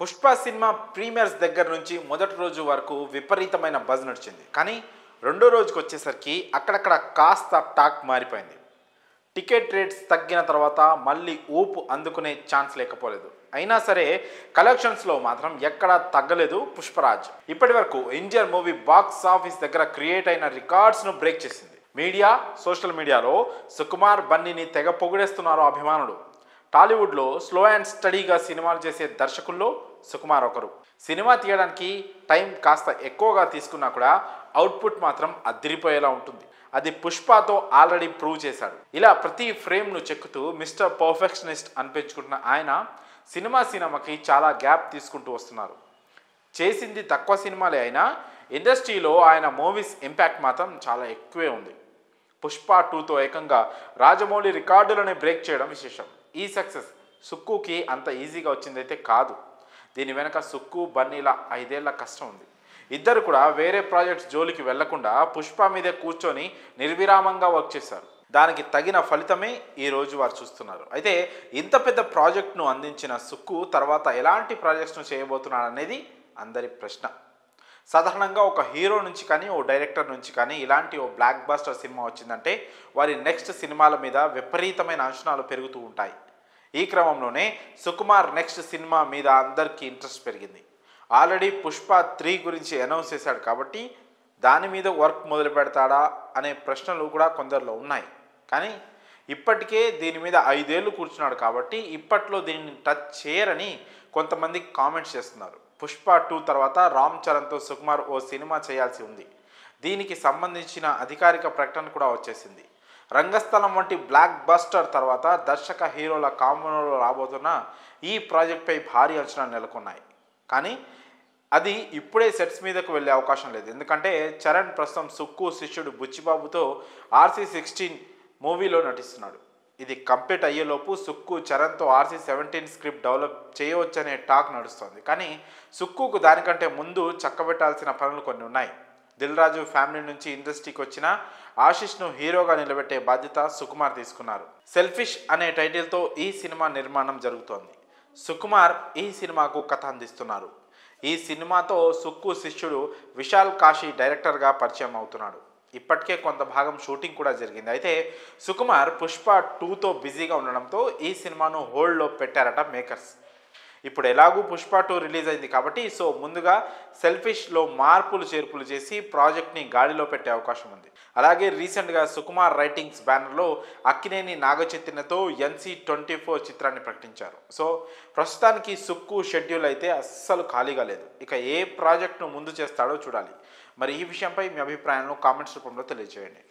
Pushpa cinema premieres దగ్గర నుంచి మొదటి రోజు వరకు విపరీతమైన బజ్ నడిచింది. కానీ రెండో రోజుకి వచ్చేసరికి అక్కడక్కడ కాస్త టాక్ మారిపోయింది. టికెట్ రేట్స్ తగ్గిన తర్వాత మళ్ళీ ఊపు అందుకునే ఛాన్స్ లేకపోలేదు. అయినా సరే కలెక్షన్స్లో మాత్రం ఎక్కడా తగ్గలేదు పుష్పరాజ్. ఇప్పటి వరకు ఇండియన్ మూవీ బాక్స్ ఆఫీస్ దగ్గర క్రియేట్ అయిన రికార్డ్స్ను బ్రేక్ చేసింది. మీడియా, సోషల్ మీడియాలో సుకుమార్ బన్నీని తెగ పొగిడేస్తున్నారు అభిమానులు. టాలీవుడ్లో స్లో అండ్ స్టడీగా సినిమాలు చేసే దర్శకుల్లో సుకుమార్ ఒకరు. సినిమా తీయడానికి టైం కాస్త ఎక్కువగా తీసుకున్నా కూడా అవుట్పుట్ మాత్రం అదిరిపోయేలా ఉంటుంది. అది పుష్పతో ఆల్రెడీ ప్రూవ్ చేశాడు. ఇలా ప్రతి ఫ్రేమ్ను చెక్కుతూ మిస్టర్ పర్ఫెక్షనిస్ట్ అనిపించుకుంటున్న ఆయన సినిమాకి చాలా గ్యాప్ తీసుకుంటూ వస్తున్నారు. చేసింది తక్కువ సినిమాలే అయినా ఇండస్ట్రీలో ఆయన మూవీస్ ఇంపాక్ట్ మాత్రం చాలా ఎక్కువే ఉంది. పుష్ప 2తో ఏకంగా రాజమౌళి రికార్డులని బ్రేక్ చేయడం విశేషం. ఈ సక్సెస్ సుక్కుకి అంత ఈజీగా వచ్చిందైతే కాదు. దీని వెనక సుక్కు, బన్నీల 5 ఏళ్ల కష్టం ఉంది. ఇద్దరు కూడా వేరే ప్రాజెక్ట్స్ జోలికి వెళ్లకుండా పుష్ప మీదే కూర్చొని నిర్విరామంగా వర్క్ చేశారు. దానికి తగిన ఫలితమే ఈ రోజు వారు చూస్తున్నారు. అయితే ఇంత పెద్ద ప్రాజెక్ట్ను అందించిన సుక్కు తర్వాత ఎలాంటి ప్రాజెక్ట్స్ను చేయబోతున్నాడు అనేది అందరి ప్రశ్న. సాధారణంగా ఒక హీరో నుంచి కానీ ఓ డైరెక్టర్ నుంచి కానీ ఇలాంటి ఓ బ్లాక్ బస్టర్ సినిమా వచ్చిందంటే వారి నెక్స్ట్ సినిమాల మీద విపరీతమైన అంచనాలు పెరుగుతూ ఉంటాయి. ఈ క్రమంలోనే సుకుమార్ నెక్స్ట్ సినిమా మీద అందరికీ ఇంట్రెస్ట్ పెరిగింది. ఆల్రెడీ పుష్ప 3 గురించి అనౌన్స్ చేశాడు కాబట్టి దాని మీద వర్క్ మొదలు పెడతాడా అనే ప్రశ్నలు కూడా కొందరిలో ఉన్నాయి. కానీ ఇప్పటికే దీని మీద 5 ఏళ్ళు కూర్చున్నాడు కాబట్టి ఇప్పట్లో దీన్ని టచ్ చేయరని కొంతమంది కామెంట్స్ చేస్తున్నారు. పుష్ప 2 తర్వాత రామ్ చరణ్తో సుకుమార్ ఓ సినిమా చేయాల్సి ఉంది. దీనికి సంబంధించిన అధికారిక ప్రకటన కూడా వచ్చేసింది. రంగస్థలం వంటి బ్లాక్ బస్టర్ తర్వాత దర్శక హీరోల కాంబోలో రాబోతున్న ఈ ప్రాజెక్ట్పై భారీ అంచనాలు నెలకొన్నాయి. కానీ అది ఇప్పుడే సెట్స్ మీదకు వెళ్ళే అవకాశం లేదు. ఎందుకంటే చరణ్ ప్రస్తుతం సుక్కు శిష్యుడు బుచ్చిబాబుతో RC-16 మూవీలో నటిస్తున్నాడు. ఇది కంప్లీట్ అయ్యేలోపు సుక్కు చరణ్తో RC-17 స్క్రిప్ట్ డెవలప్ చేయవచ్చనే టాక్ నడుస్తుంది. కానీ సుక్కుకు దానికంటే ముందు చక్కబెట్టాల్సిన పనులు కొన్ని ఉన్నాయి. దిల్ రాజు ఫ్యామిలీ నుంచి ఇండస్ట్రీకి వచ్చిన ఆశిష్ను హీరోగా నిలబెట్టే బాధ్యత సుకుమార్ తీసుకున్నారు. సెల్ఫిష్ అనే టైటిల్తో ఈ సినిమా నిర్మాణం జరుగుతోంది. సుకుమార్ ఈ సినిమాకు కథ అందిస్తున్నారు. ఈ సినిమాతో సుక్కు శిష్యుడు విశాల్ కాశీ డైరెక్టర్గా పరిచయం అవుతున్నాడు. ఇప్పటికే కొంత భాగం షూటింగ్ కూడా జరిగింది. అయితే సుకుమార్ పుష్ప 2తో బిజీగా ఉండడంతో ఈ సినిమాను హోల్డ్లో పెట్టారట మేకర్స్. ఇప్పుడు ఎలాగూ పుష్ప 2 రిలీజ్ అయింది కాబట్టి ముందుగా సెల్ఫిష్లో మార్పులు చేర్పులు చేసి ప్రాజెక్ట్ని గాడిలో పెట్టే అవకాశం ఉంది. అలాగే రీసెంట్గా సుకుమార్ రైటింగ్స్ బ్యానర్లో అక్కినేని నాగచైతన్యతో NC-24 చిత్రాన్ని ప్రకటించారు. ప్రస్తుతానికి సుక్కు షెడ్యూల్ అయితే అస్సలు ఖాళీగా లేదు. ఇక ఏ ప్రాజెక్ట్ను ముందు చేస్తాడో చూడాలి. మరి ఈ విషయంపై మీ అభిప్రాయాలను కామెంట్స్ రూపంలో తెలియజేయండి.